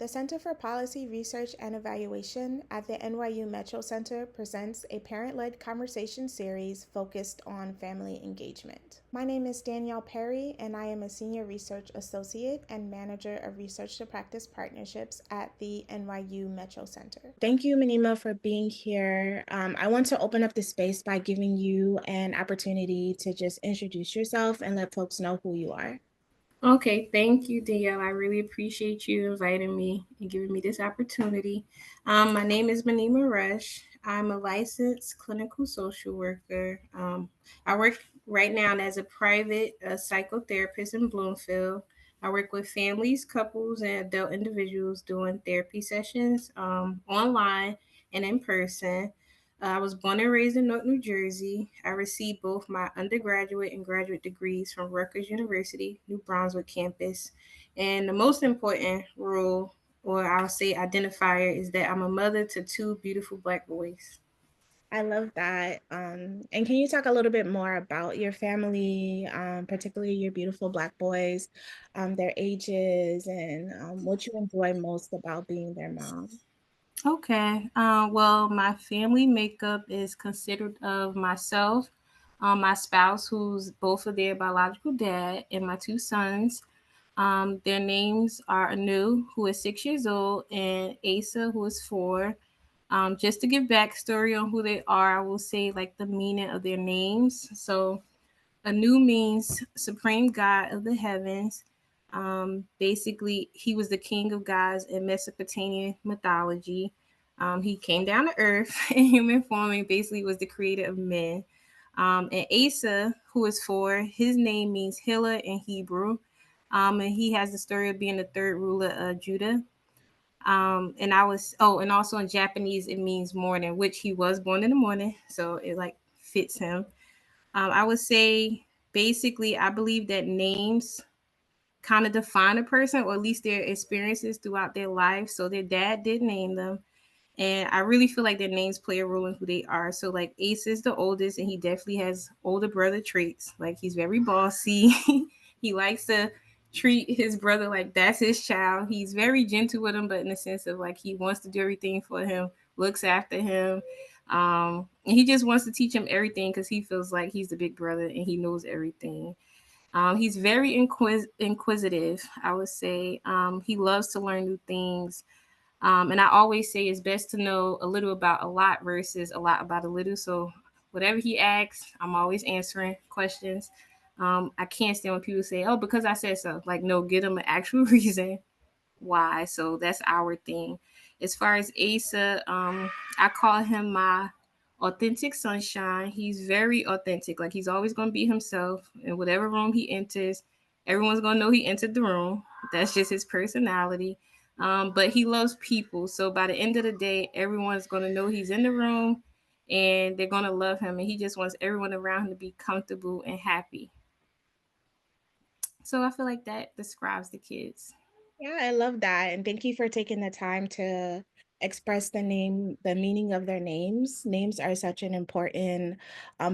The Center for Policy Research and Evaluation at the NYU Metro Center presents a parent-led conversation series focused on family engagement. My name is Danielle Perry, and I am a Senior Research Associate and Manager of Research to Practice Partnerships at the NYU Metro Center. Thank you, Manima, for being here. I want to open up the space by giving you an opportunity to just introduce yourself and let folks know who you are. Okay, thank you, Danielle. I really appreciate you inviting me and giving me this opportunity. My name is Manima Rush. I'm a licensed clinical social worker. I work right now as a private psychotherapist in Bloomfield. I work with families, couples, and adult individuals doing therapy sessions online and in person. I was born and raised in Newark, New Jersey. I received both my undergraduate and graduate degrees from Rutgers University, New Brunswick campus. And the most important role, or I'll say identifier, is that I'm a mother to two beautiful Black boys. I love that. And can you talk a little bit more about your family, particularly your beautiful Black boys, their ages, and what you enjoy most about being their mom? Okay. Well, my family makeup is considered of myself, my spouse, who's both of their biological dad, and my two sons. Their names are Anu, who is 6 years old, and Asa, who is 4. Just to give backstory on who they are, I will say like the meaning of their names. So Anu means supreme God of the heavens. Basically, he was the king of gods in Mesopotamian mythology. He came down to earth in human form and basically was the creator of men. And Asa, who is 4, his name means healer in Hebrew. And he has the story of being the third ruler of Judah. And also in Japanese, it means morning, which he was born in the morning. So it like fits him. I would say basically, I believe that names kind of define a person, or at least their experiences throughout their life. So their dad did name them. And I really feel like their names play a role in who they are. So like Ace is the oldest, and he definitely has older brother traits. Like he's very bossy. He likes to treat his brother like that's his child. He's very gentle with him, but in the sense of like he wants to do everything for him, looks after him. And he just wants to teach him everything because he feels like he's the big brother and he knows everything. He's very inquisitive, I would say. He loves to learn new things. And I always say it's best to know a little about a lot versus a lot about a little. So whatever he asks, I'm always answering questions. I can't stand when people say, "Oh, because I said so." Like, no, give them an actual reason why. So that's our thing. As far as Asa, I call him my authentic sunshine. He's very authentic. Like he's always gonna be himself in whatever room he enters. Everyone's gonna know he entered the room. That's just his personality. But he loves people. So by the end of the day, everyone's gonna know he's in the room and they're gonna love him. And he just wants everyone around him to be comfortable and happy. So I feel like that describes the kids. Yeah, I love that. And thank you for taking the time to express the meaning of their names. Names are such an important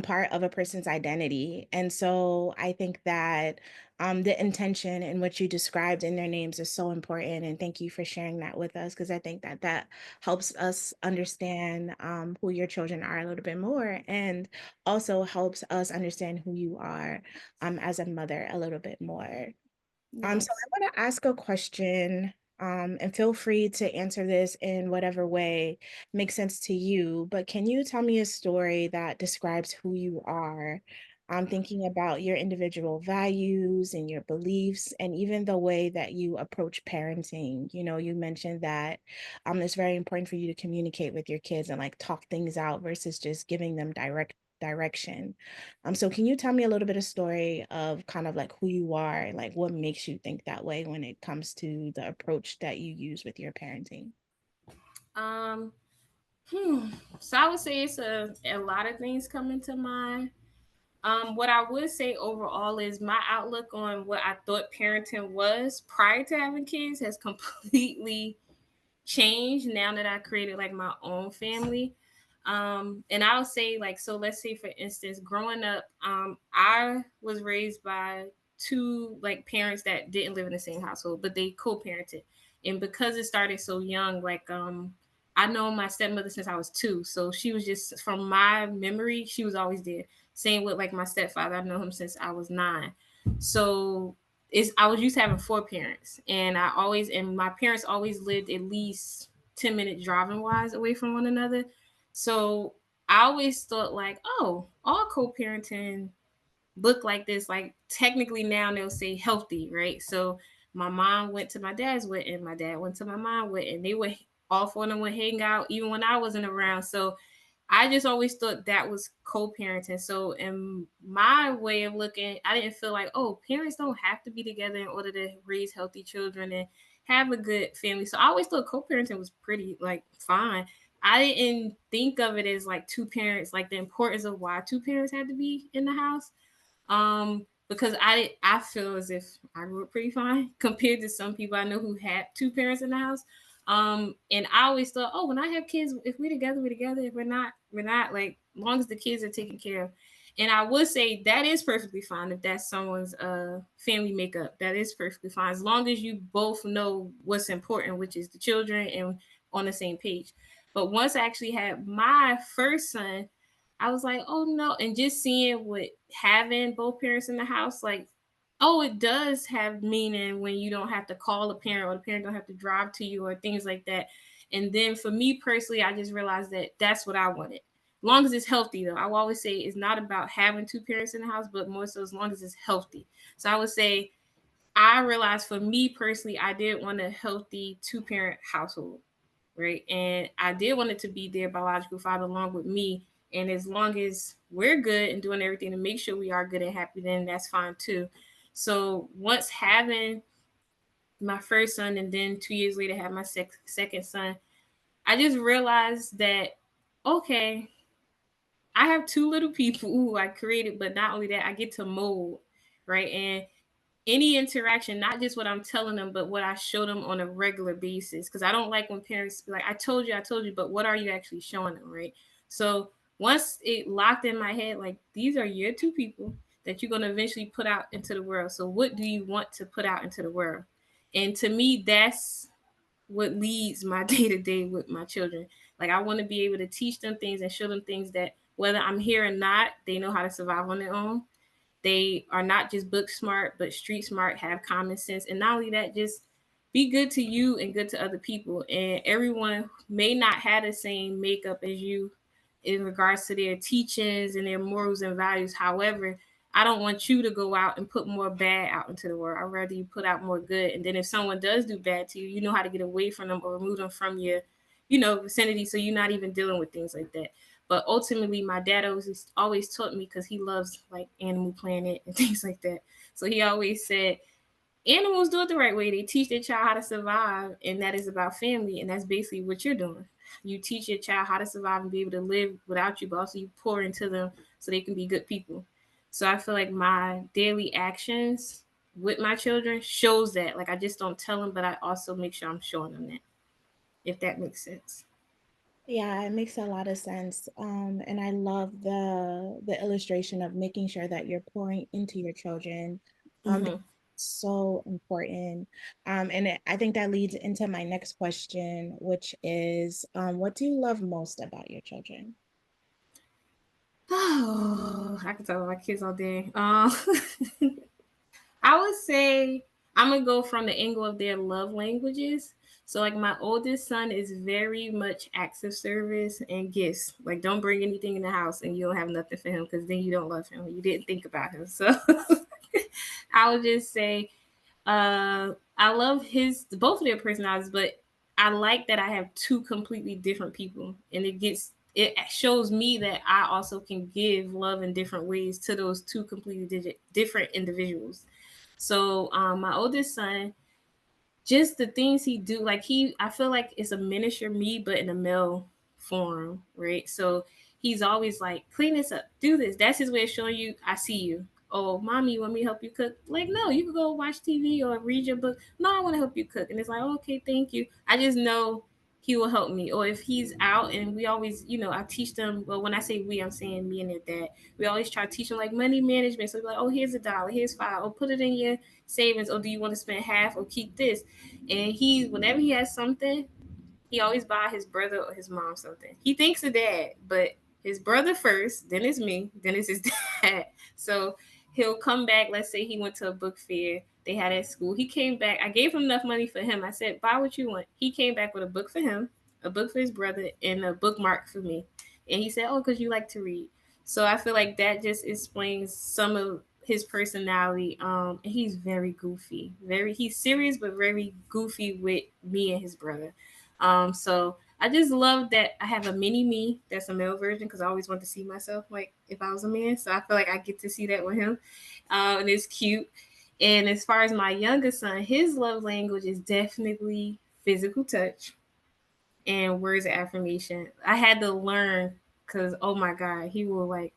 part of a person's identity. And so I think that the intention in which you described in their names is so important. And thank you for sharing that with us because I think that that helps us understand who your children are a little bit more and also helps us understand who you are as a mother a little bit more. So Yes. I want to ask a question, and feel free to answer this in whatever way makes sense to you. But can you tell me a story that describes who you are? I'm thinking about your individual values and your beliefs, and even the way that you approach parenting. You know, you mentioned that it's very important for you to communicate with your kids and like talk things out versus just giving them direction. So can you tell me a little bit of story of kind of like who you are, like what makes you think that way when it comes to the approach that you use with your parenting? Um, Hmm. So I would say it's a lot of things coming to mind. What I would say overall is my outlook on what I thought parenting was prior to having kids has completely changed now that I created like my own family. And I'll say like so. Let's say for instance, growing up, I was raised by two like parents that didn't live in the same household, but they co-parented. And because it started so young, like I know my stepmother since I was 2, so she was just from my memory, she was always there. Same with like my stepfather, I've known him since I was 9. So it's I was used to having 4 parents, and my parents always lived at least 10-minute driving wise away from one another. So I always thought like, oh, all co-parenting look like this. Like technically now they'll say healthy, right? So my mom went to my dad's wedding, my dad went to my mom's wedding. They were all 4 of them would hang out even when I wasn't around. So I just always thought that was co-parenting. So in my way of looking, I didn't feel like, oh, parents don't have to be together in order to raise healthy children and have a good family. So I always thought co-parenting was pretty like fine. I didn't think of it as like two parents, like the importance of why two parents had to be in the house. Because I feel as if I grew up pretty fine compared to some people I know who had 2 parents in the house. And I always thought, oh, when I have kids, if we're together, we're together. If we're not, we're not. Like, long as the kids are taken care of. And I would say that is perfectly fine if that's someone's family makeup. That is perfectly fine as long as you both know what's important, which is the children, and on the same page. But once I actually had my first son, I was like, oh no. And just seeing what having both parents in the house, like, oh, it does have meaning when you don't have to call a parent or the parent don't have to drive to you or things like that. And then for me personally, I just realized that that's what I wanted. As long as it's healthy, though, I will always say it's not about having 2 parents in the house, but more so as long as it's healthy. So I would say I realized for me personally, I did want a healthy 2 parent household, right? And I did want it to be their biological father along with me. And as long as we're good and doing everything to make sure we are good and happy, then that's fine too. So once having my first son and then 2 years later have my second son, I just realized that okay, I have two little people who I created, but not only that, I get to mold, right? And any interaction, not just what I'm telling them, but what I show them on a regular basis. Because I don't like when parents be like, I told you, but what are you actually showing them, right? So once it locked in my head, like these are your two people that you're going to eventually put out into the world. So what do you want to put out into the world? And to me, that's what leads my day to day with my children. Like I want to be able to teach them things and show them things that whether I'm here or not, they know how to survive on their own. They are not just book smart, but street smart, have common sense. And not only that, just be good to you and good to other people. And everyone may not have the same makeup as you in regards to their teachings and their morals and values. However, I don't want you to go out and put more bad out into the world. I'd rather you put out more good. And then if someone does do bad to you, you know how to get away from them or remove them from your, vicinity. So you're not even dealing with things like that. But ultimately, my dad always taught me because he loves like Animal Planet and things like that. So he always said, animals do it the right way. They teach their child how to survive, and that is about family. And that's basically what you're doing. You teach your child how to survive and be able to live without you, but also you pour into them so they can be good people. So I feel like my daily actions with my children shows that. Like I just don't tell them, but I also make sure I'm showing them that. If that makes sense. Yeah, it makes a lot of sense. And I love the illustration of making sure that you're pouring into your children. Because Mm-hmm. it's so important. I think that leads into my next question, which is, what do you love most about your children? Oh, I can talk about my kids all day. I would say I'm gonna go from the angle of their love languages. So like my oldest son is very much acts of service and gifts. Like don't bring anything in the house and you don't have nothing for him because then you don't love him. You didn't think about him. So I would just say I love his both of their personalities, but I like that I have two completely different people, and it shows me that I also can give love in different ways to those two completely different individuals. So my oldest son, just the things he do, like I feel like it's a miniature me, but in a male form, right? So he's always like, clean this up, do this. That's his way of showing you, I see you. Oh, mommy, you want me to help you cook? Like, no, you can go watch TV or read your book. No, I want to help you cook. And it's like, okay, thank you. I just know he will help me. Or if he's out, and we always, I teach them. Well, when I say we, I'm saying me and their dad. We always try to teach them like money management. So we're like, oh, here's $1, here's five. Oh, put it in your savings. Or do you want to spend half or keep this? And whenever he has something, he always buy his brother or his mom something. He thinks of dad, but his brother first, then it's me, then it's his dad. So he'll come back. Let's say he went to a book fair they had at school. He came back. I gave him enough money for him. I said, buy what you want. He came back with a book for him, a book for his brother, and a bookmark for me. And he said, oh, because you like to read. So I feel like that just explains some of his personality. He's very goofy. He's serious but very goofy with me and his brother. So I just love that I have a mini me that's a male version because I always want to see myself like if I was a man. So I feel like I get to see that with him, and it's cute. And as far as my youngest son, his love language is definitely physical touch and words of affirmation. I had to learn because oh my god, he will like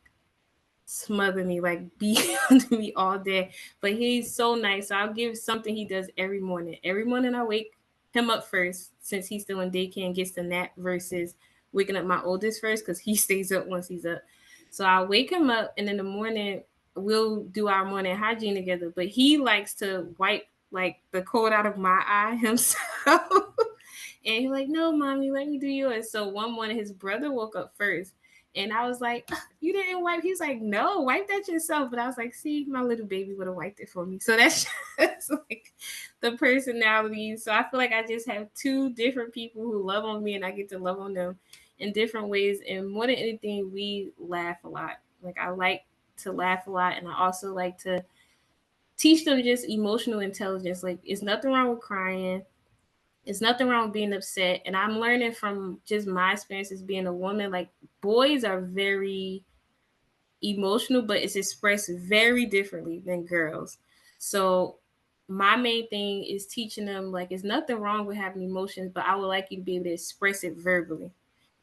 smother me, like be under me all day. But he's so nice. So I'll give something he does every morning. Every morning I wake him up first since he's still in daycare and gets the nap versus waking up my oldest first because he stays up once he's up. So I'll wake him up and in the morning we'll do our morning hygiene together. But he likes to wipe like the cold out of my eye himself. And he's like, no, mommy, let me do yours. So one morning his brother woke up first. And I was like, you didn't wipe. He's like, no, wipe that yourself. But I was like, see, my little baby would have wiped it for me. So that's just like the personality. So I feel like I just have two different people who love on me and I get to love on them in different ways. And more than anything, we laugh a lot. Like I like to laugh a lot. And I also like to teach them just emotional intelligence. Like it's nothing wrong with crying. It's nothing wrong with being upset. And I'm learning from just my experiences being a woman. Like boys are very emotional, but it's expressed very differently than girls. So my main thing is teaching them like it's nothing wrong with having emotions, but I would like you to be able to express it verbally.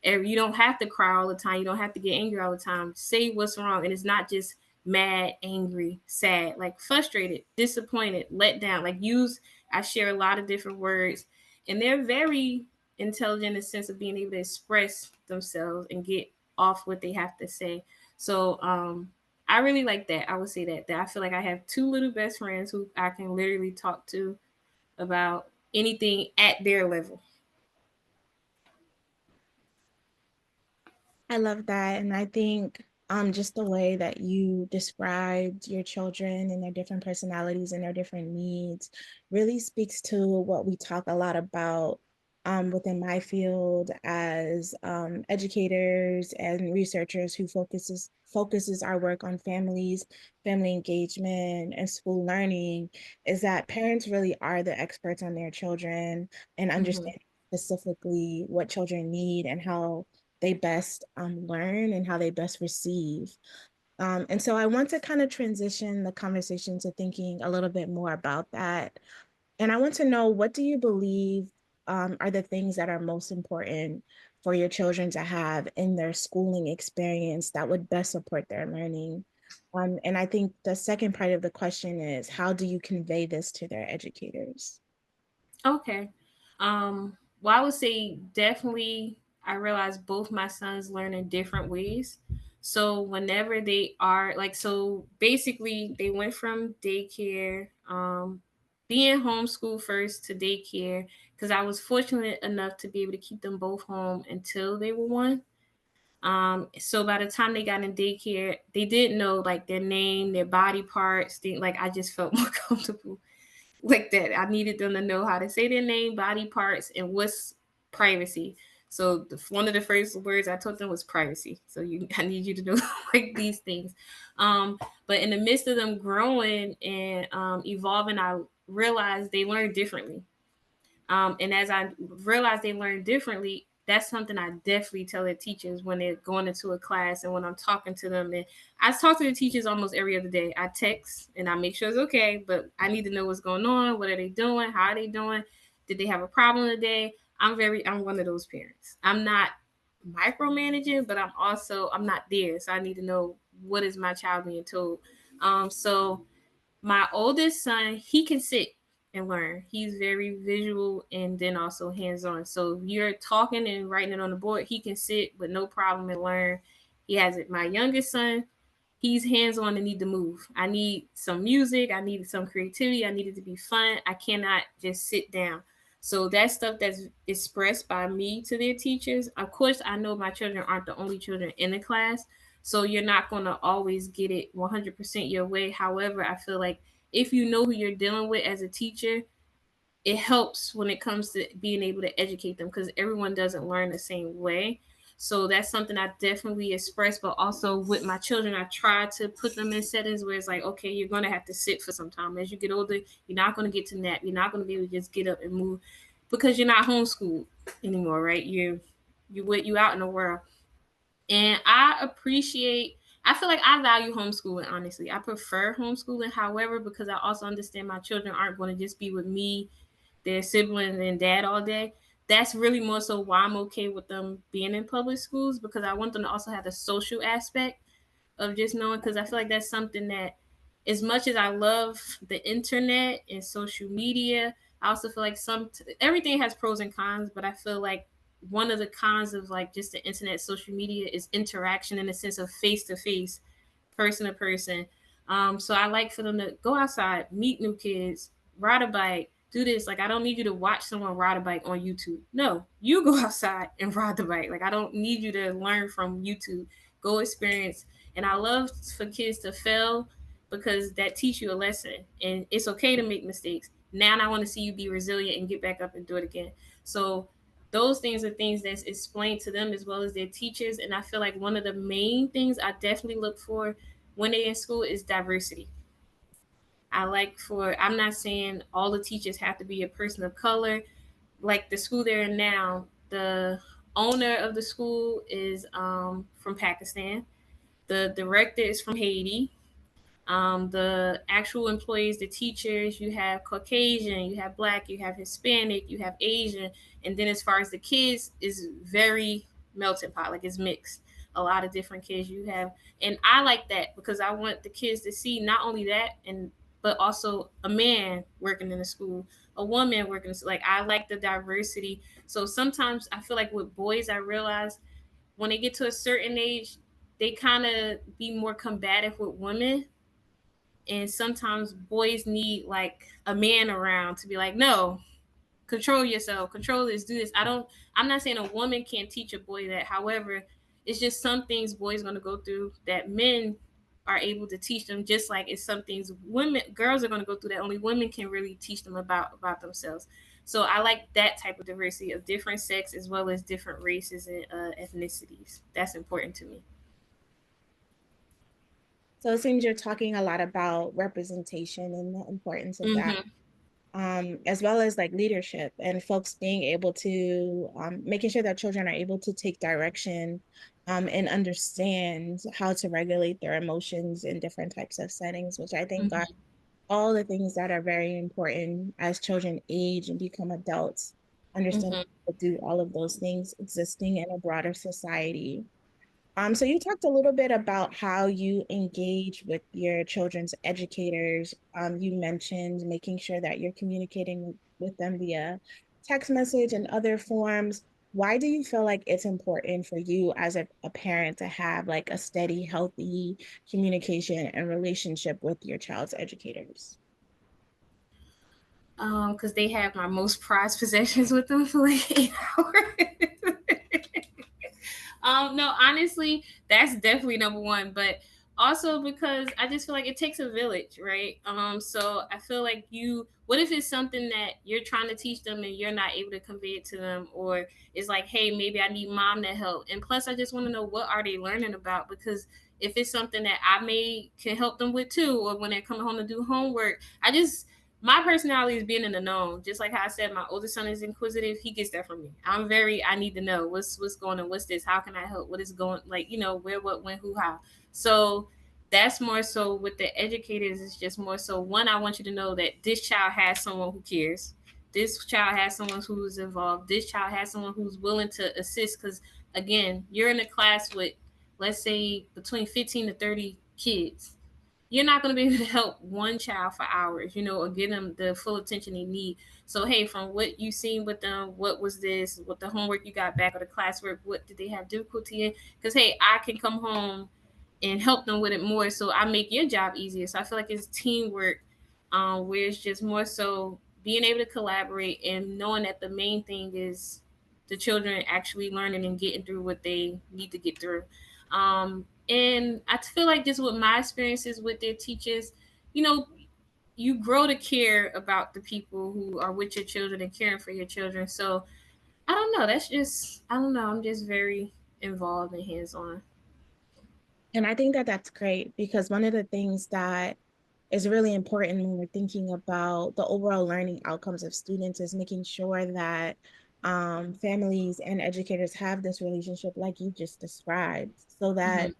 And you don't have to cry all the time. You don't have to get angry all the time. Say what's wrong, and it's not just mad, angry, sad, like frustrated, disappointed, let down. Like use. I share a lot of different words, and they're very intelligent in the sense of being able to express themselves and get off what they have to say. So I really like that. I would say that I feel like I have two little best friends who I can literally talk to about anything at their level. I love that. And I think just the way that you described your children and their different personalities and their different needs really speaks to what we talk a lot about within my field as educators and researchers who focuses our work on families, family engagement, and school learning, is that parents really are the experts on their children and Mm-hmm. understand specifically what children need and how they best learn and how they best receive. And so I want to kind of transition the conversation to thinking a little bit more about that. And I want to know, what do you believe are the things that are most important for your children to have in their schooling experience that would best support their learning? And I think the second part of the question is, how do you convey this to their educators? Okay. Well, I would say definitely I realized both my sons learn in different ways. So whenever they are like, so basically they went from daycare, being homeschooled first to daycare, because I was fortunate enough to be able to keep them both home until they were one. So by the time they got in daycare, they didn't know like their name, their body parts. Like I just felt more comfortable like that. I needed them to know how to say their name, body parts, and what's privacy. So one of the first words I taught them was privacy. So I need you to know like these things. Um, but in the midst of them growing and evolving, I realized they learn differently. And as I realized they learn differently, that's something I definitely tell the teachers when they're going into a class and when I'm talking to them. And I talk to the teachers almost every other day. I text and I make sure it's okay, but I need to know what's going on. What are they doing? How are they doing? Did they have a problem today? I'm one of those parents. I'm not micromanaging, but I'm not there. So I need to know what is my child being told. So my oldest son, he can sit. and learn. He's very visual and then also hands on. So if you're talking and writing it on the board, he can sit with no problem and learn. He has it. My youngest son, he's hands on and need to move. I need some music. I need some creativity. I need it to be fun. I cannot just sit down. So that stuff that's expressed by me to their teachers. Of course, I know my children aren't the only children in the class. So you're not going to always get it 100% your way. However, I feel like if you know who you're dealing with as a teacher, it helps when it comes to being able to educate them because everyone doesn't learn the same way. So that's something I definitely express, but also with my children, I try to put them in settings where it's like, okay, you're going to have to sit for some time. As you get older, you're not going to get to nap. You're not going to be able to just get up and move because you're not homeschooled anymore, right? You out in the world. And I feel like I value homeschooling, honestly. I prefer homeschooling. However, because I also understand my children aren't going to just be with me, their siblings, and dad all day. That's really more so why I'm okay with them being in public schools because I want them to also have the social aspect of just knowing because I feel like that's something that as much as I love the internet and social media, I also feel like everything has pros and cons, but I feel like one of the cons of like just the internet, social media is interaction in the sense of face to face, person to person. So I like for them to go outside, meet new kids, ride a bike, do this. Like I don't need you to watch someone ride a bike on YouTube. No, you go outside and ride the bike. Like I don't need you to learn from YouTube. Go experience. And I love for kids to fail because that teach you a lesson. And it's okay to make mistakes. Now I want to see you be resilient and get back up and do it again. So those things are things that's explained to them as well as their teachers. And I feel like one of the main things I definitely look for when they're in school is diversity. I'm not saying all the teachers have to be a person of color. Like the school they're in now, the owner of the school is from Pakistan. The director is from Haiti. The actual employees, the teachers, you have Caucasian, you have Black, you have Hispanic, you have Asian, and then as far as the kids, is very melting pot, like it's mixed. A lot of different kids you have, and I like that because I want the kids to see not only that, and but also a man working in the school, a woman working. Like I like the diversity. So sometimes I feel like with boys, I realize when they get to a certain age, they kind of be more combative with women, and sometimes boys need like a man around to be like, no, control yourself, control this, do this. I'm not saying a woman can't teach a boy that. However, it's just some things boys going to go through that men are able to teach them, just like it's some things girls are going to go through that only women can really teach them about themselves. So I like that type of diversity of different sex as well as different races and ethnicities. That's important to me. So it seems you're talking a lot about representation and the importance of that, Mm-hmm. as well as like leadership and folks being able to making sure that children are able to take direction and understand how to regulate their emotions in different types of settings, which I think are Mm-hmm. all the things that are very important as children age and become adults, understand Mm-hmm. how to do all of those things existing in a broader society. So you talked a little bit about how you engage with your children's educators. You mentioned making sure that you're communicating with them via text message and other forms. Why do you feel like it's important for you as a parent to have like a steady, healthy communication and relationship with your child's educators? Because they have my most prized possessions with them for like 8 hours. No, honestly, that's definitely number one. But also because I just feel like it takes a village, right? So I feel like what if it's something that you're trying to teach them and you're not able to convey it to them, or it's like, hey, maybe I need mom to help. And plus, I just want to know what are they learning about because if it's something that I may can help them with too, or when they come home to do homework, my personality is being in the know. Just like how I said, my oldest son is inquisitive. He gets that from me. I need to know what's going on. What's this? How can I help? What is going, like, where, what, when, who, how. So that's more so with the educators. It's just more so one, I want you to know that this child has someone who cares. This child has someone who's involved. This child has someone who's willing to assist. Because again, you're in a class with, let's say, between 15 to 30 kids. you're not going to be able to help one child for hours, or give them the full attention they need. So, hey, from what you seen with them, what was this, what the homework you got back or the classwork, what did they have difficulty in? Because, hey, I can come home and help them with it more. So I make your job easier. So I feel like it's teamwork, where it's just more so being able to collaborate and knowing that the main thing is the children actually learning and getting through what they need to get through. And I feel like just with my experiences with their teachers, you know, you grow to care about the people who are with your children and caring for your children. So I don't know. That's just, I don't know. I'm just very involved and hands on. And I think that that's great because one of the things that is really important when we're thinking about the overall learning outcomes of students is making sure that families and educators have this relationship like you just described so Hmm. that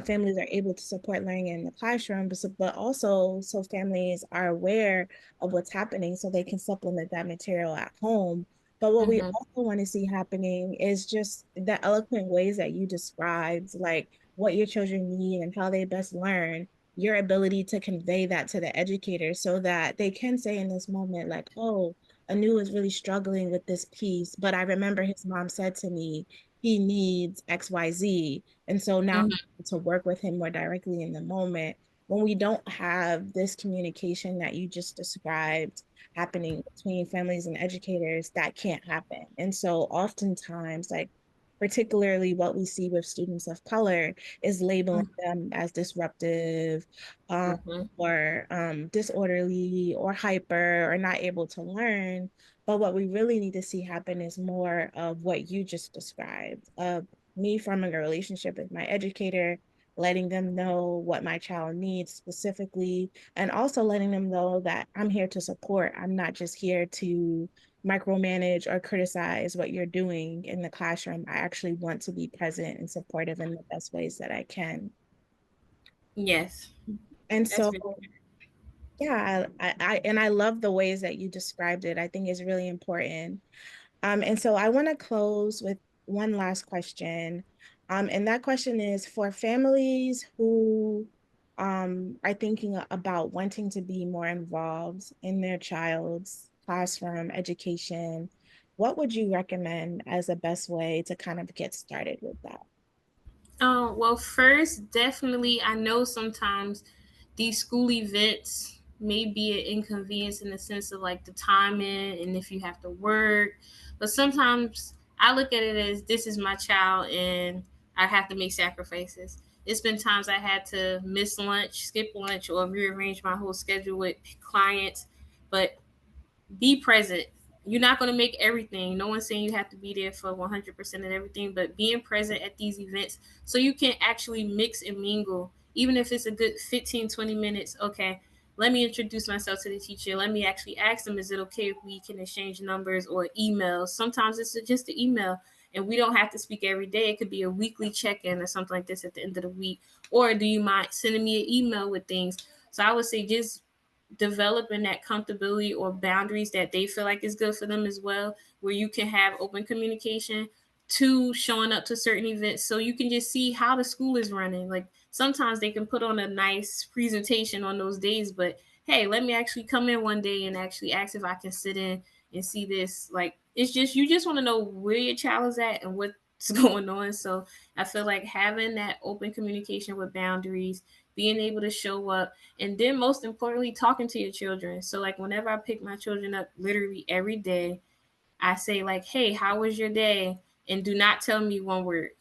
families are able to support learning in the classroom, but also so families are aware of what's happening so they can supplement that material at home. But what we Hmm. also want to see happening is just the eloquent ways that you described, like what your children need and how they best learn, your ability to convey that to the educator so that they can say in this moment, like, oh, Anu is really struggling with this piece, but I remember his mom said to me, he needs XYZ. And so now I'm Hmm. able to work with him more directly in the moment. When we don't have this communication that you just described happening between families and educators, that can't happen. And so oftentimes, like, particularly what we see with students of color is labeling them as disruptive, um, Hmm. or disorderly or hyper or not able to learn. But what we really need to see happen is more of what you just described, of me forming a relationship with my educator, letting them know what my child needs specifically, and also letting them know that I'm here to support. I'm not just here to micromanage or criticize what you're doing in the classroom. I actually want to be present and supportive in the best ways that I can. Yes, And that's so, very. yeah, I love the ways that you described it. I think it's really important. And so I want to close with one last question. And that question is for families who are thinking about wanting to be more involved in their child's classroom education, what would you recommend as the best way to kind of get started with that? Well, first, definitely, I know sometimes these school events may be an inconvenience in the sense of like the timing and if you have to work. But sometimes I look at it as this is my child and I have to make sacrifices. It's been times I had to miss lunch, skip lunch, or rearrange my whole schedule with clients. But be present. You're not going to make everything. No one's saying you have to be there for 100% of everything, but being present at these events so you can actually mix and mingle, even if it's a good 15, 20 minutes. Okay, let me introduce myself to the teacher. Let me actually ask them, is it okay if we can exchange numbers or emails? Sometimes it's just an email. And we don't have to speak every day. It could be a weekly check in or something like this at the end of the week. Or do you mind sending me an email with things? So I would say just developing that comfortability or boundaries that they feel like is good for them as well, where you can have open communication to showing up to certain events so you can just see how the school is running. Like sometimes they can put on a nice presentation on those days, but hey, let me actually come in one day and actually ask if I can sit in and see this. Like it's just you just want to know where your child is at and what's going on. So I feel like having that open communication with boundaries, being able to show up, and then most importantly, talking to your children. So like whenever I pick my children up literally every day, I say like, "Hey, how was your day?" And do not tell me one word.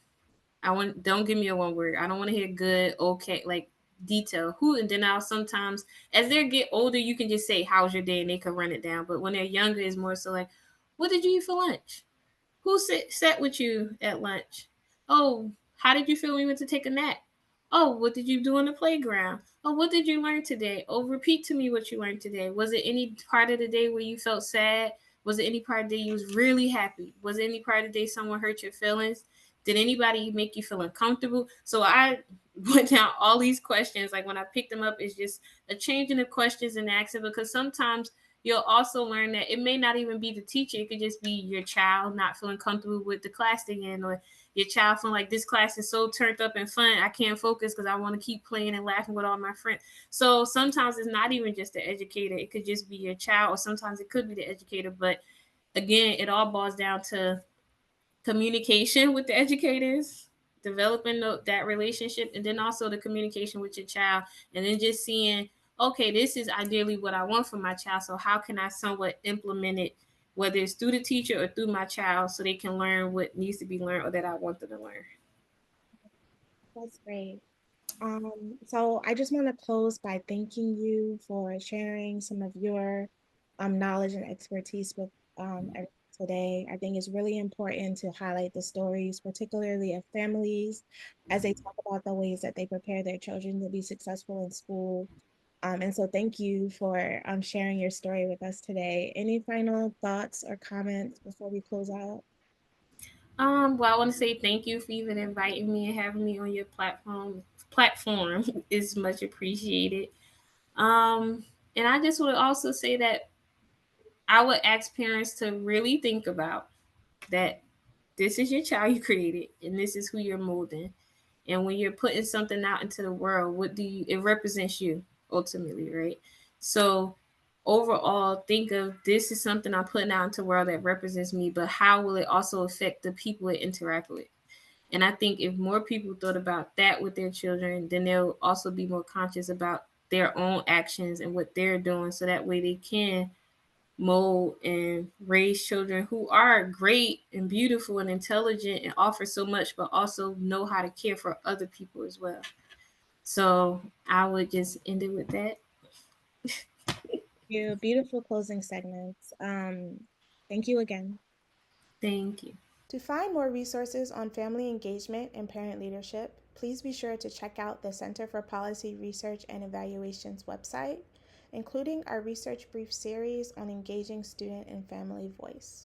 Don't give me a one word. I don't want to hear good, okay, like detail. Who and then I'll sometimes as they get older, you can just say, "How's your day?" and they can run it down. But when they're younger, it's more so like, "What did you eat for lunch? Who sat with you at lunch? Oh, how did you feel when you went to take a nap? Oh, what did you do on the playground? Oh, what did you learn today? Oh, repeat to me what you learned today. Was it any part of the day where you felt sad? Was it any part of the day you was really happy? Was it any part of the day someone hurt your feelings? Did anybody make you feel uncomfortable?" So I went down all these questions. Like when I picked them up, it's just a change in the questions and accent because sometimes you'll also learn that it may not even be the teacher. It could just be your child not feeling comfortable with the class they're in, or your child feeling like this class is so turned up and fun, I can't focus because I want to keep playing and laughing with all my friends. So sometimes it's not even just the educator. It could just be your child, or sometimes it could be the educator. But again, it all boils down to communication with the educators, developing that relationship, and then also the communication with your child, and then just seeing, okay, this is ideally what I want for my child. So how can I somewhat implement it, whether it's through the teacher or through my child, so they can learn what needs to be learned or that I want them to learn. That's great. So I just want to close by thanking you for sharing some of your knowledge and expertise with everyone today. I think it's really important to highlight the stories, particularly of families, as they talk about the ways that they prepare their children to be successful in school. And so thank you for sharing your story with us today. Any final thoughts or comments before we close out? Well, I want to say thank you for even inviting me and having me on your platform is much appreciated. um and I just would also say that I would ask parents to really think about that this is your child you created and this is who you're molding. And when you're putting something out into the world, what do you, it represents you ultimately, right? So overall, think of this is something I'm putting out into the world that represents me, but how will it also affect the people it interact with? And I think if more people thought about that with their children, then they'll also be more conscious about their own actions and what they're doing, so that way they can mold and raise children who are great and beautiful and intelligent and offer so much, but also know how to care for other people as well. So I would just end it with that. You beautiful closing segments. Thank you again. Thank you. To find more resources on family engagement and parent leadership, please be sure to check out the Center for Policy Research and Evaluation's website, including our research brief series on engaging student and family voice.